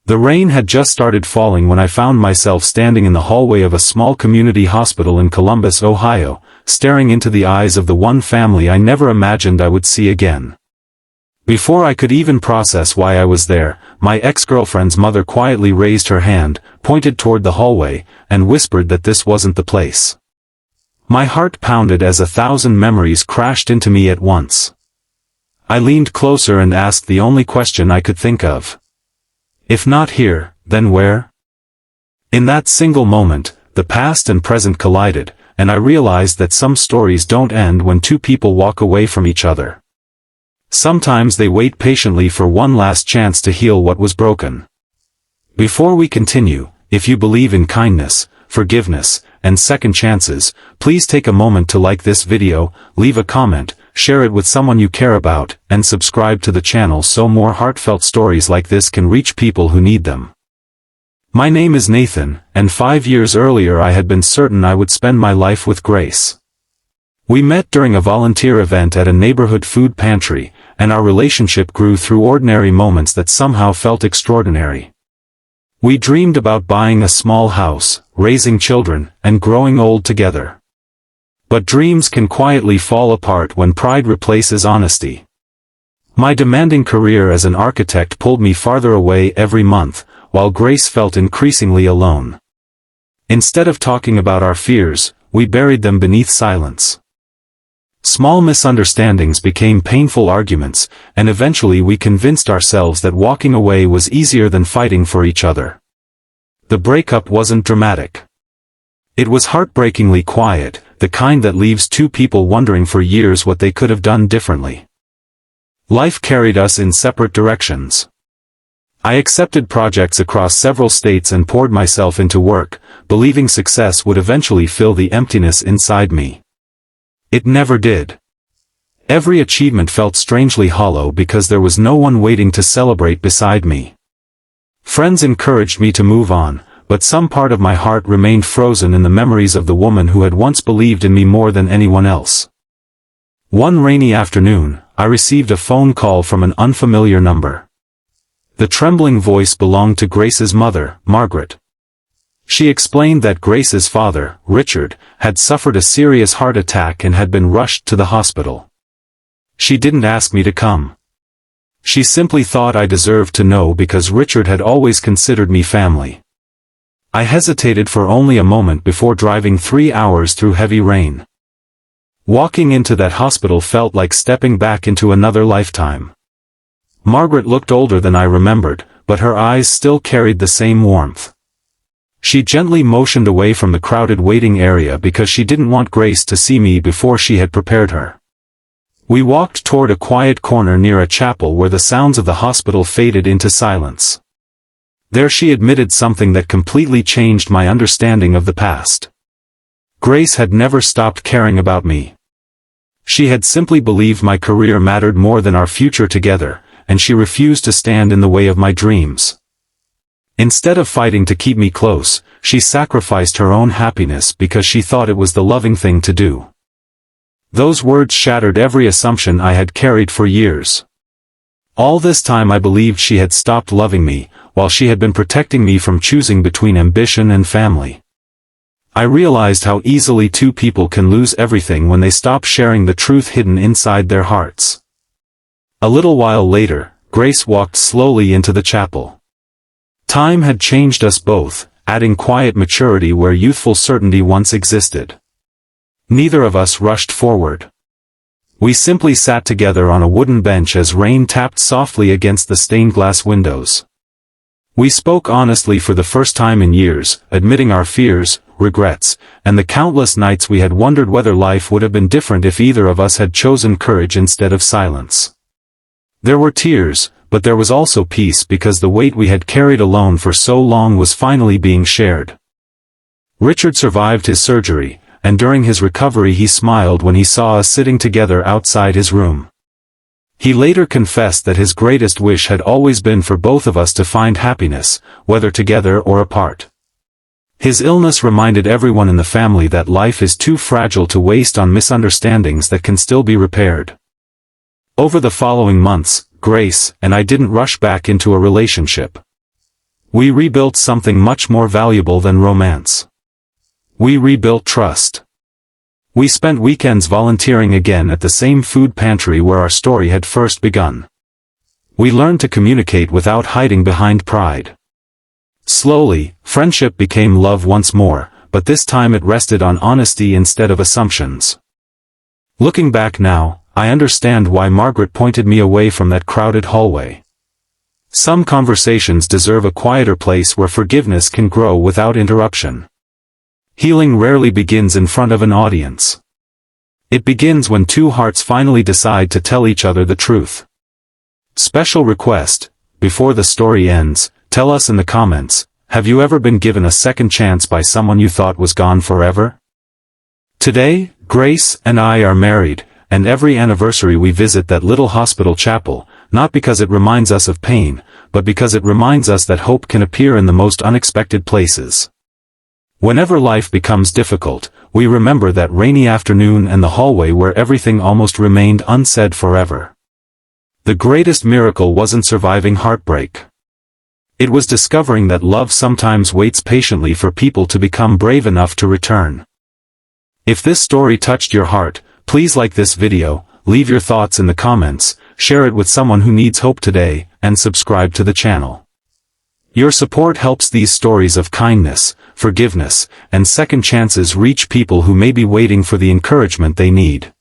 The rain had just started falling when I found myself standing in the hallway of a small community hospital in Columbus, Ohio, staring into the eyes of the one family I never imagined I would see again. Before I could even process why I was there, my ex-girlfriend's mother quietly raised her hand, pointed toward the hallway, and whispered that this wasn't the place. My heart pounded as 1,000 memories crashed into me at once. I leaned closer and asked the only question I could think of. If not here, then where? In that single moment, the past and present collided, and I realized that some stories don't end when two people walk away from each other. Sometimes they wait patiently for one last chance to heal what was broken. Before we continue, if you believe in kindness, forgiveness, and second chances, please take a moment to like this video, leave a comment, share it with someone you care about, and subscribe to the channel so more heartfelt stories like this can reach people who need them. My name is Nathan, and 5 years earlier I had been certain I would spend my life with Grace. We met during a volunteer event at a neighborhood food pantry, and our relationship grew through ordinary moments that somehow felt extraordinary. We dreamed about buying a small house, raising children, and growing old together. But dreams can quietly fall apart when pride replaces honesty. My demanding career as an architect pulled me farther away every month, while Grace felt increasingly alone. Instead of talking about our fears, we buried them beneath silence. Small misunderstandings became painful arguments, and eventually we convinced ourselves that walking away was easier than fighting for each other. The breakup wasn't dramatic. It was heartbreakingly quiet, the kind that leaves two people wondering for years what they could have done differently. Life carried us in separate directions. I accepted projects across several states and poured myself into work, believing success would eventually fill the emptiness inside me. It never did. Every achievement felt strangely hollow because there was no one waiting to celebrate beside me. Friends encouraged me to move on, but some part of my heart remained frozen in the memories of the woman who had once believed in me more than anyone else. One rainy afternoon, I received a phone call from an unfamiliar number. The trembling voice belonged to Grace's mother, Margaret. She explained that Grace's father, Richard, had suffered a serious heart attack and had been rushed to the hospital. She didn't ask me to come. She simply thought I deserved to know because Richard had always considered me family. I hesitated for only a moment before driving 3 hours through heavy rain. Walking into that hospital felt like stepping back into another lifetime. Margaret looked older than I remembered, but her eyes still carried the same warmth. She gently motioned away from the crowded waiting area because she didn't want Grace to see me before she had prepared her. We walked toward a quiet corner near a chapel where the sounds of the hospital faded into silence. There she admitted something that completely changed my understanding of the past. Grace had never stopped caring about me. She had simply believed my career mattered more than our future together, and she refused to stand in the way of my dreams. Instead of fighting to keep me close, she sacrificed her own happiness because she thought it was the loving thing to do. Those words shattered every assumption I had carried for years. All this time I believed she had stopped loving me, while she had been protecting me from choosing between ambition and family. I realized how easily two people can lose everything when they stop sharing the truth hidden inside their hearts. A little while later, Grace walked slowly into the chapel. Time had changed us both, adding quiet maturity where youthful certainty once existed. Neither of us rushed forward. We simply sat together on a wooden bench as rain tapped softly against the stained glass windows. We spoke honestly for the first time in years, admitting our fears, regrets, and the countless nights we had wondered whether life would have been different if either of us had chosen courage instead of silence. There were tears, but there was also peace because the weight we had carried alone for so long was finally being shared. Richard survived his surgery, and during his recovery he smiled when he saw us sitting together outside his room. He later confessed that his greatest wish had always been for both of us to find happiness, whether together or apart. His illness reminded everyone in the family that life is too fragile to waste on misunderstandings that can still be repaired. Over the following months, Grace and I didn't rush back into a relationship. We rebuilt something much more valuable than romance. We rebuilt trust. We spent weekends volunteering again at the same food pantry where our story had first begun. We learned to communicate without hiding behind pride. Slowly, friendship became love once more, but this time it rested on honesty instead of assumptions. Looking back now, I understand why Margaret pointed me away from that crowded hallway. Some conversations deserve a quieter place where forgiveness can grow without interruption. Healing rarely begins in front of an audience. It begins when two hearts finally decide to tell each other the truth. Special request: before the story ends, tell us in the comments, have you ever been given a second chance by someone you thought was gone forever? Today, Grace and I are married, and every anniversary we visit that little hospital chapel, not because it reminds us of pain, but because it reminds us that hope can appear in the most unexpected places. Whenever life becomes difficult, we remember that rainy afternoon and the hallway where everything almost remained unsaid forever. The greatest miracle wasn't surviving heartbreak. It was discovering that love sometimes waits patiently for people to become brave enough to return. If this story touched your heart, please like this video, leave your thoughts in the comments, share it with someone who needs hope today, and subscribe to the channel. Your support helps these stories of kindness, forgiveness, and second chances reach people who may be waiting for the encouragement they need.